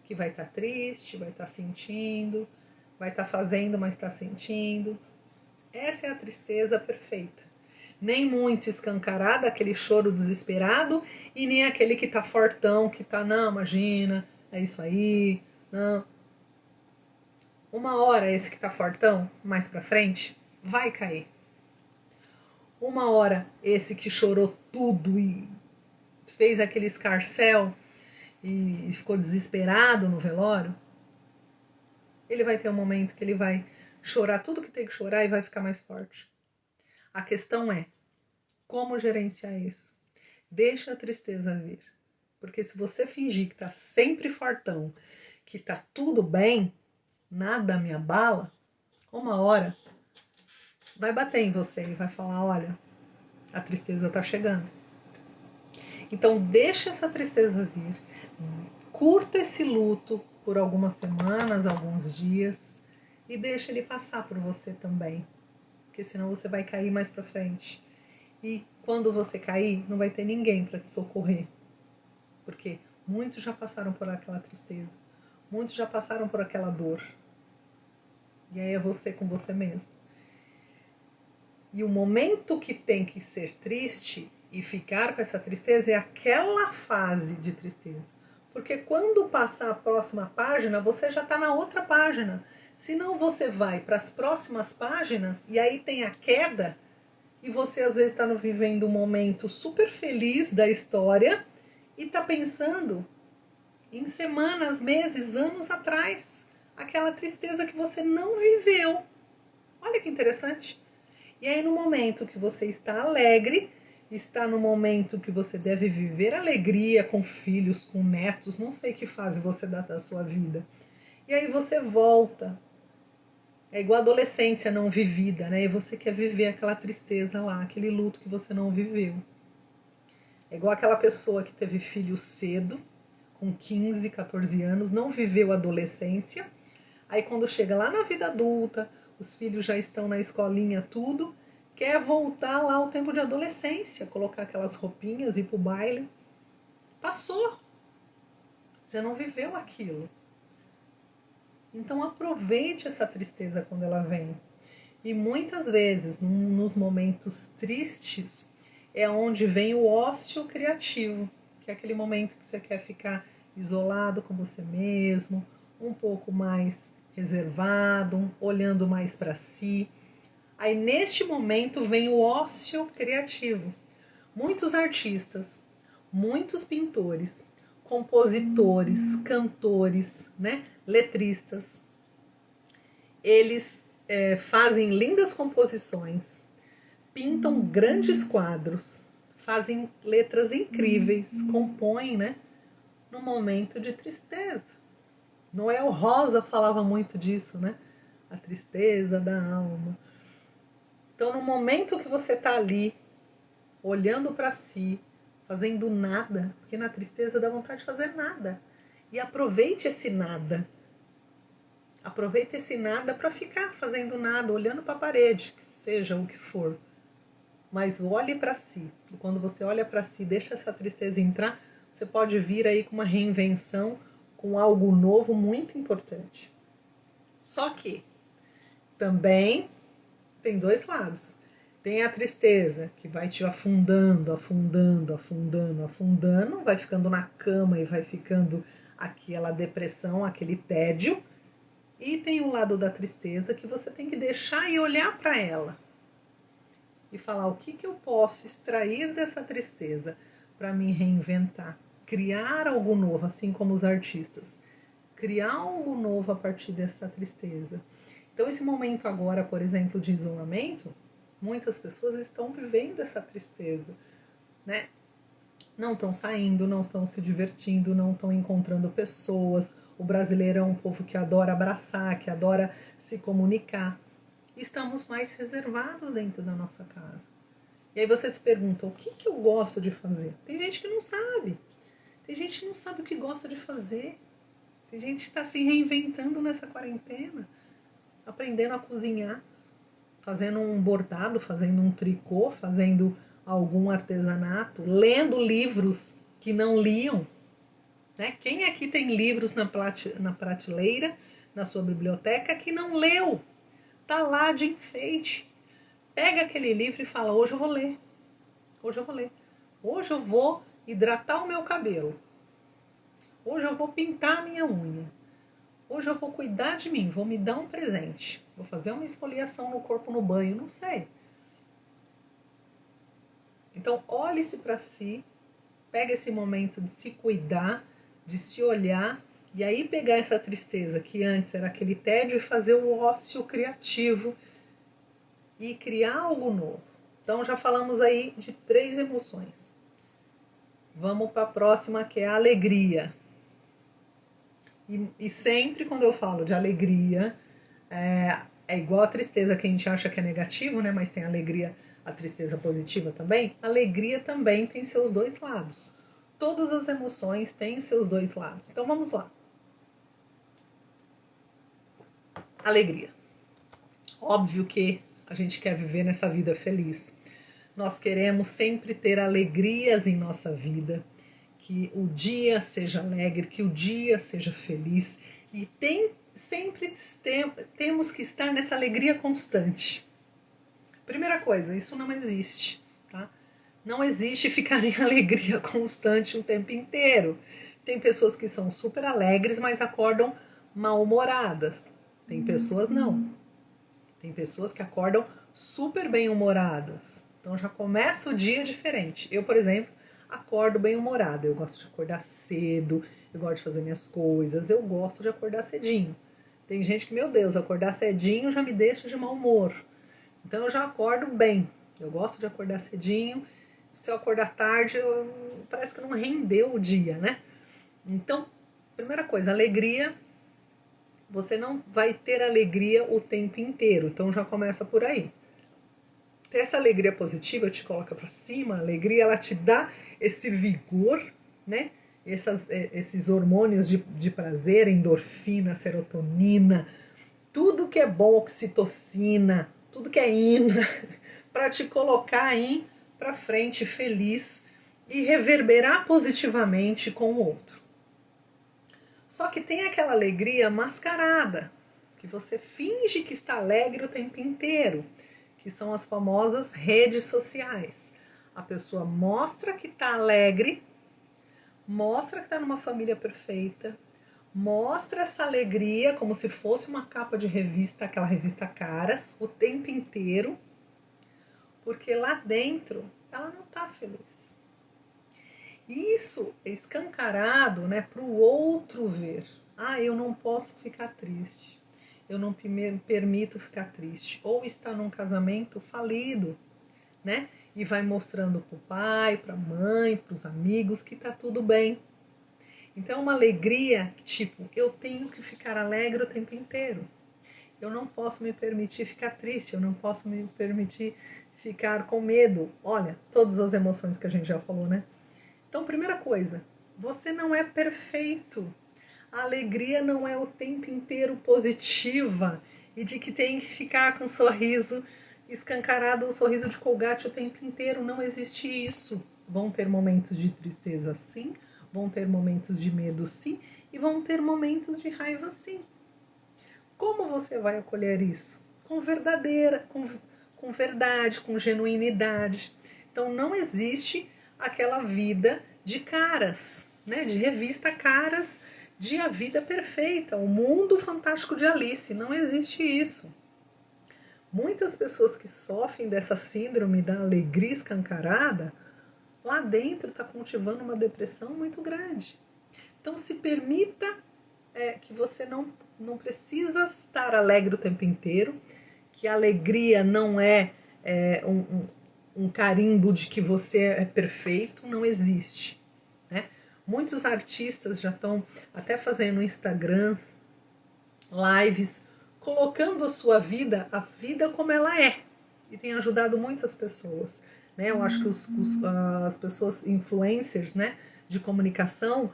que vai estar triste, vai estar sentindo, vai estar fazendo, mas está sentindo. Essa é a tristeza perfeita. Nem muito escancarada, aquele choro desesperado, e nem aquele que tá fortão, que tá, não, imagina, é isso aí, não. Uma hora esse que tá fortão, mais pra frente, vai cair. Uma hora esse que chorou tudo e fez aquele escarcéu e ficou desesperado no velório, ele vai ter um momento que ele vai chorar tudo que tem que chorar e vai ficar mais forte. A questão é, como gerenciar isso? Deixa a tristeza vir. Porque se você fingir que tá sempre fortão, que tá tudo bem, nada me abala, uma hora vai bater em você e vai falar, olha, a tristeza tá chegando. Então deixa essa tristeza vir, curta esse luto por algumas semanas, alguns dias, e deixa ele passar por você também, porque senão você vai cair mais pra frente. E quando você cair, não vai ter ninguém para te socorrer, porque muitos já passaram por aquela tristeza, muitos já passaram por aquela dor, e aí é você com você mesmo. E o momento que tem que ser triste e ficar com essa tristeza é aquela fase de tristeza. Porque quando passar a próxima página, você já está na outra página. Senão você vai para as próximas páginas e aí tem a queda e você às vezes está vivendo um momento super feliz da história e está pensando em semanas, meses, anos atrás. Aquela tristeza que você não viveu. Olha que interessante. E aí no momento que você está alegre, está no momento que você deve viver alegria com filhos, com netos, não sei que fase você dá da sua vida. E aí você volta. É igual a adolescência não vivida, né? E você quer viver aquela tristeza lá, aquele luto que você não viveu. É igual aquela pessoa que teve filho cedo, com 15, 14 anos, não viveu a adolescência. Aí quando chega lá na vida adulta, os filhos já estão na escolinha, tudo, quer voltar lá ao tempo de adolescência, colocar aquelas roupinhas, ir pro baile. Passou. Você não viveu aquilo. Então aproveite essa tristeza quando ela vem. E muitas vezes, nos momentos tristes, é onde vem o ócio criativo, que é aquele momento que você quer ficar isolado com você mesmo, um pouco mais reservado, olhando mais para si. Aí neste momento vem o ócio criativo. Muitos artistas, muitos pintores, compositores, cantores, né, letristas, eles fazem lindas composições, pintam grandes quadros, fazem letras incríveis, compõem, né, num momento de tristeza. Noel Rosa falava muito disso, né? A tristeza da alma. Então, no momento que você está ali, olhando para si, fazendo nada, porque na tristeza dá vontade de fazer nada. E aproveite esse nada. Aproveite esse nada para ficar fazendo nada, olhando para a parede, que seja o que for. Mas olhe para si. E quando você olha para si, deixa essa tristeza entrar, você pode vir aí com uma reinvenção, com algo novo muito importante. Só que também tem dois lados. Tem a tristeza, que vai te afundando, afundando, afundando, afundando, vai ficando na cama e vai ficando aquela depressão, aquele tédio. E tem o lado da tristeza que você tem que deixar e olhar para ela. E falar o que eu posso extrair dessa tristeza para me reinventar. Criar algo novo, assim como os artistas. Criar algo novo a partir dessa tristeza. Então, esse momento agora, por exemplo, de isolamento, muitas pessoas estão vivendo essa tristeza, né? Não estão saindo, não estão se divertindo, não estão encontrando pessoas. O brasileiro é um povo que adora abraçar, que adora se comunicar. Estamos mais reservados dentro da nossa casa. E aí você se pergunta, o que eu gosto de fazer? Tem gente que não sabe. Tem gente que não sabe o que gosta de fazer. Tem gente que está se reinventando nessa quarentena. Aprendendo a cozinhar, fazendo um bordado, fazendo um tricô, fazendo algum artesanato, lendo livros que não liam. Né? Quem aqui tem livros na prateleira, na sua biblioteca, que não leu? Tá lá de enfeite. Pega aquele livro e fala, hoje eu vou ler. Hoje eu vou ler. Hoje eu vou hidratar o meu cabelo. Hoje eu vou pintar a minha unha. Hoje eu vou cuidar de mim, vou me dar um presente. Vou fazer uma esfoliação no corpo no banho, não sei. Então, olhe-se para si, pega esse momento de se cuidar, de se olhar, e aí pegar essa tristeza que antes era aquele tédio e fazer o ócio criativo e criar algo novo. Então, já falamos aí de 3 emoções. Vamos para a próxima, que é a alegria. E sempre quando eu falo de alegria, é igual a tristeza que a gente acha que é negativo, né? Mas tem alegria, a tristeza positiva também. Alegria também tem seus dois lados. Todas as emoções têm seus dois lados. Então vamos lá. Alegria. Óbvio que a gente quer viver nessa vida feliz. Nós queremos sempre ter alegrias em nossa vida. Que o dia seja alegre, que o dia seja feliz. E sempre temos que estar nessa alegria constante. Primeira coisa, isso não existe. Tá? Não existe ficar em alegria constante o tempo inteiro. Tem pessoas que são super alegres, mas acordam mal-humoradas. Tem pessoas não. Tem pessoas que acordam super bem-humoradas. Então já começa o dia diferente. Eu, por exemplo, acordo bem-humorada. Eu gosto de acordar cedo, eu gosto de fazer minhas coisas, eu gosto de acordar cedinho. Tem gente que, meu Deus, acordar cedinho já me deixa de mau humor. Então eu já acordo bem. Eu gosto de acordar cedinho. Se eu acordar tarde, parece que não rendeu o dia, né? Então, primeira coisa, alegria. Você não vai ter alegria o tempo inteiro. Então já começa por aí. Ter essa alegria positiva te coloca para cima. A alegria, ela te dá esse vigor, né? Esses hormônios de prazer, endorfina, serotonina, tudo que é bom, oxitocina, tudo que é ina, para te colocar aí para frente feliz e reverberar positivamente com o outro. Só que tem aquela alegria mascarada, que você finge que está alegre o tempo inteiro, que são as famosas redes sociais. A pessoa mostra que está alegre, mostra que está numa família perfeita, mostra essa alegria como se fosse uma capa de revista, aquela revista Caras, o tempo inteiro, porque lá dentro ela não está feliz. Isso é escancarado, né, para o outro ver. Eu não posso ficar triste. Eu não me permito ficar triste. Ou está num casamento falido, né? E vai mostrando para o pai, para a mãe, para os amigos que está tudo bem. Então, uma alegria, tipo, eu tenho que ficar alegre o tempo inteiro. Eu não posso me permitir ficar triste, eu não posso me permitir ficar com medo. Olha, todas as emoções que a gente já falou, né? Então, primeira coisa, você não é perfeito. A alegria não é o tempo inteiro positiva e de que tem que ficar com um sorriso escancarado, um sorriso de Colgate o tempo inteiro. Não existe isso. Vão ter momentos de tristeza, sim. Vão ter momentos de medo, sim. E vão ter momentos de raiva, sim. Como você vai acolher isso? Com verdade, com genuinidade. Então, não existe aquela vida de Caras, né? De revista Caras, de A Vida Perfeita, o mundo fantástico de Alice. Não existe isso. Muitas pessoas que sofrem dessa síndrome da alegria escancarada, lá dentro está cultivando uma depressão muito grande. Então se permita que você não precisa estar alegre o tempo inteiro, que a alegria não é, um carimbo de que você é perfeito, não existe. Né? Muitos artistas já estão até fazendo Instagrams, lives, colocando a vida como ela é. E tem ajudado muitas pessoas. Né? Eu acho que as pessoas influencers, né, de comunicação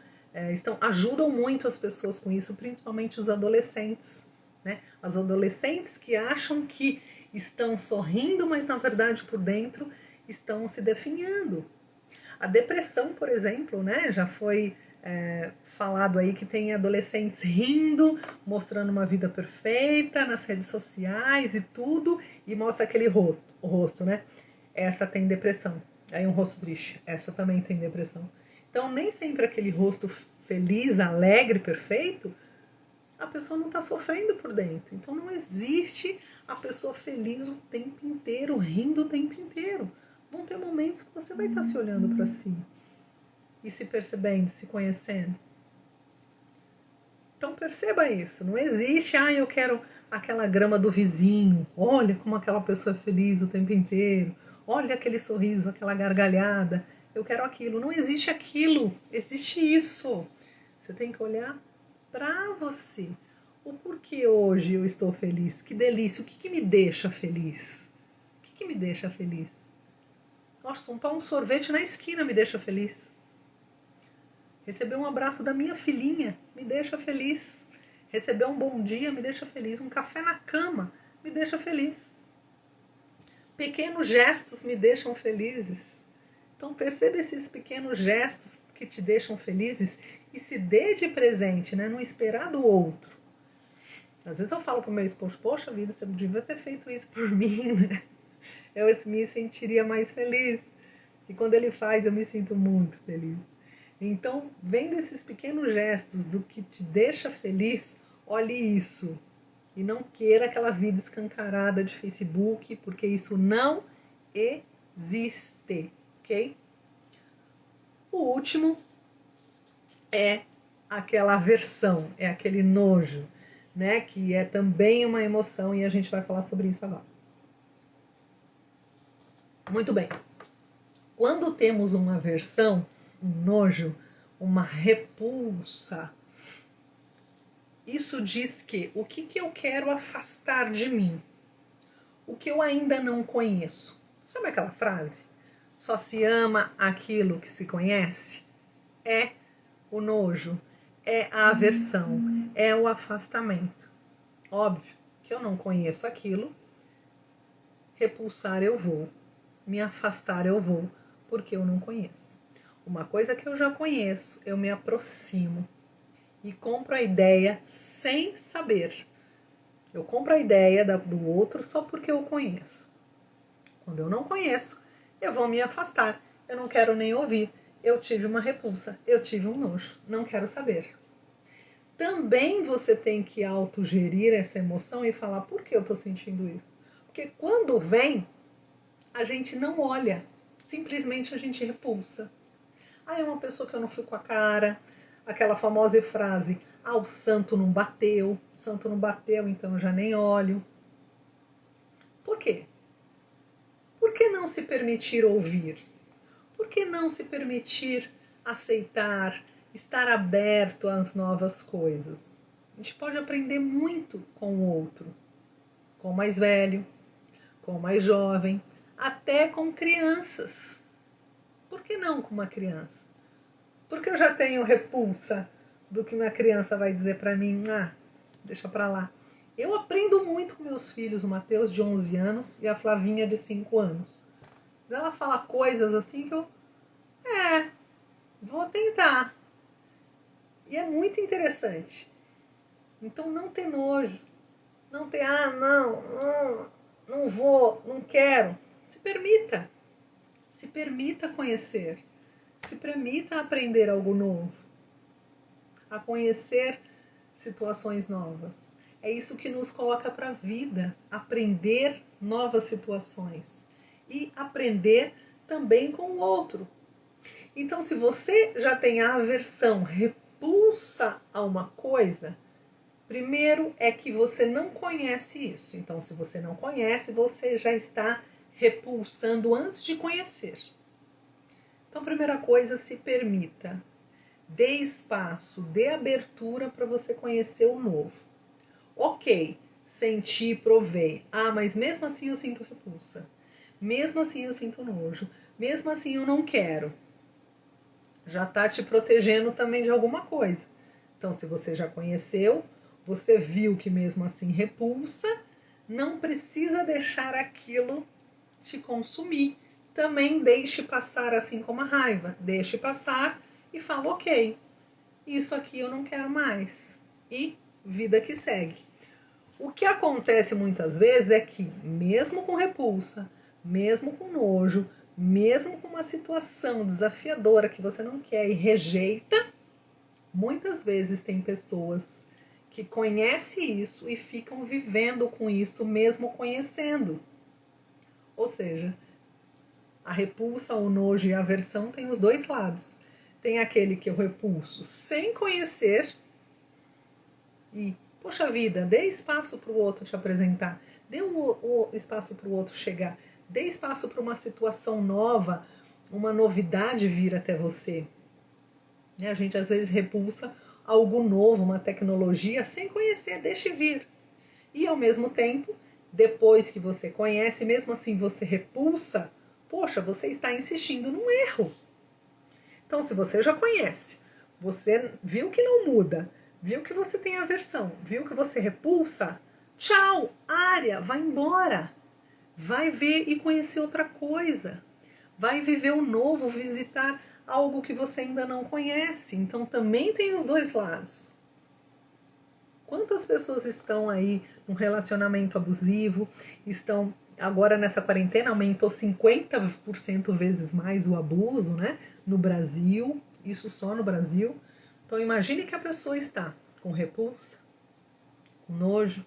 ajudam muito as pessoas com isso, principalmente os adolescentes. Né? As adolescentes que acham que estão sorrindo, mas na verdade por dentro estão se definhando. A depressão, por exemplo, né, já foi falado aí que tem adolescentes rindo, mostrando uma vida perfeita nas redes sociais e tudo, e mostra aquele rosto, né? Essa tem depressão. Aí um rosto triste, essa também tem depressão. Então, nem sempre aquele rosto feliz, alegre, perfeito, a pessoa não está sofrendo por dentro. Então, não existe a pessoa feliz o tempo inteiro, rindo o tempo inteiro. Vão ter momentos que você vai estar se olhando para si e se percebendo, se conhecendo. Então perceba isso, não existe, eu quero aquela grama do vizinho, olha como aquela pessoa é feliz o tempo inteiro, olha aquele sorriso, aquela gargalhada, eu quero aquilo. Não existe aquilo, existe isso. Você tem que olhar para você. O porquê hoje eu estou feliz? Que delícia, o que me deixa feliz? O que me deixa feliz? Nossa, um sorvete na esquina me deixa feliz. Receber um abraço da minha filhinha me deixa feliz. Receber um bom dia me deixa feliz. Um café na cama me deixa feliz. Pequenos gestos me deixam felizes. Então perceba esses pequenos gestos que te deixam felizes e se dê de presente, né? Não esperar do outro. Às vezes eu falo pro meu esposo, poxa vida, você devia ter feito isso por mim, né? Eu me sentiria mais feliz. E quando ele faz, eu me sinto muito feliz. Então, vendo esses pequenos gestos do que te deixa feliz, olhe isso. E não queira aquela vida escancarada de Facebook, porque isso não existe, ok? O último é aquela aversão, é aquele nojo, né? Que é também uma emoção e a gente vai falar sobre isso agora. Muito bem. Quando temos uma aversão, um nojo, uma repulsa, isso diz que o que eu quero afastar de mim? O que eu ainda não conheço? Sabe aquela frase? Só se ama aquilo que se conhece? É o nojo, é a aversão, é o afastamento. Óbvio que eu não conheço aquilo, repulsar eu vou, me afastar eu vou, porque eu não conheço. Uma coisa que eu já conheço, eu me aproximo. e compro a ideia sem saber. Eu compro a ideia do outro só porque eu conheço. Quando eu não conheço, eu vou me afastar. Eu não quero nem ouvir. Eu tive uma repulsa, eu tive um nojo, não quero saber. Também você tem que autogerir essa emoção e falar por que eu estou sentindo isso. Porque quando vem, a gente não olha, simplesmente a gente repulsa. É uma pessoa que eu não fui com a cara, aquela famosa frase, o santo não bateu, então eu já nem olho. Por quê? Por que não se permitir ouvir? Por que não se permitir aceitar, estar aberto às novas coisas? A gente pode aprender muito com o outro, com o mais velho, com o mais jovem, até com crianças. Por que não com uma criança? Porque eu já tenho repulsa do que uma criança vai dizer para mim, deixa para lá. Eu aprendo muito com meus filhos, o Matheus de 11 anos e a Flavinha de 5 anos. Ela fala coisas assim que eu, vou tentar. E é muito interessante. Então não ter nojo, não ter, não vou, não quero. Se permita conhecer, se permita aprender algo novo, a conhecer situações novas. É isso que nos coloca para a vida, aprender novas situações e aprender também com o outro. Então, se você já tem a aversão, repulsa a uma coisa, primeiro é que você não conhece isso. Então, se você não conhece, você já está repulsando antes de conhecer. Então, primeira coisa, se permita. Dê espaço, dê abertura para você conhecer o novo. Ok, senti, provei. Mas mesmo assim eu sinto repulsa. Mesmo assim eu sinto nojo. Mesmo assim eu não quero. Já está te protegendo também de alguma coisa. Então, se você já conheceu, você viu que mesmo assim repulsa, não precisa deixar aquilo te consumir. Também deixe passar, assim como a raiva. Deixe passar e fala, ok, isso aqui eu não quero mais. E vida que segue. O que acontece muitas vezes é que, mesmo com repulsa, mesmo com nojo, mesmo com uma situação desafiadora que você não quer e rejeita, muitas vezes tem pessoas que conhecem isso e ficam vivendo com isso mesmo conhecendo. Ou seja, a repulsa, o nojo e a aversão tem os dois lados. Tem aquele que eu repulso sem conhecer e, poxa vida, dê espaço para o outro te apresentar, dê o espaço para o outro chegar, dê espaço para uma situação nova, uma novidade vir até você. A gente às vezes repulsa algo novo, uma tecnologia, sem conhecer, deixe vir. E ao mesmo tempo, depois que você conhece, mesmo assim você repulsa, poxa, você está insistindo num erro. Então, se você já conhece, você viu que não muda, viu que você tem aversão, viu que você repulsa, tchau, área, vai embora. Vai ver e conhecer outra coisa. Vai viver o novo, visitar algo que você ainda não conhece. Então, também tem os dois lados. Quantas pessoas estão aí num relacionamento abusivo, estão agora nessa quarentena, aumentou 50% vezes mais o abuso, né? No Brasil, isso só no Brasil. Então imagine que a pessoa está com repulsa, com nojo,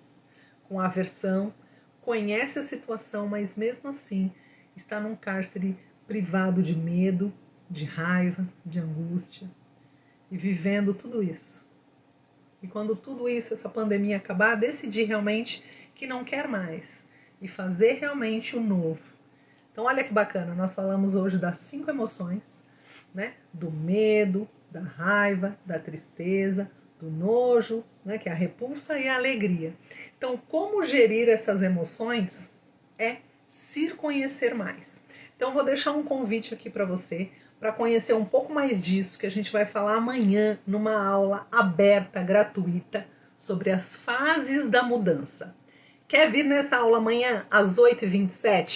com aversão, conhece a situação, mas mesmo assim está num cárcere privado de medo, de raiva, de angústia e vivendo tudo isso. E quando tudo isso, essa pandemia acabar, decidir realmente que não quer mais e fazer realmente o novo. Então, olha que bacana, nós falamos hoje das 5 emoções, né? Do medo, da raiva, da tristeza, do nojo, né? Que é a repulsa e a alegria. Então, como gerir essas emoções é se conhecer mais. Então, vou deixar um convite aqui para você, para conhecer um pouco mais disso, que a gente vai falar amanhã numa aula aberta, gratuita, sobre as fases da mudança. Quer vir nessa aula amanhã, às 8h27?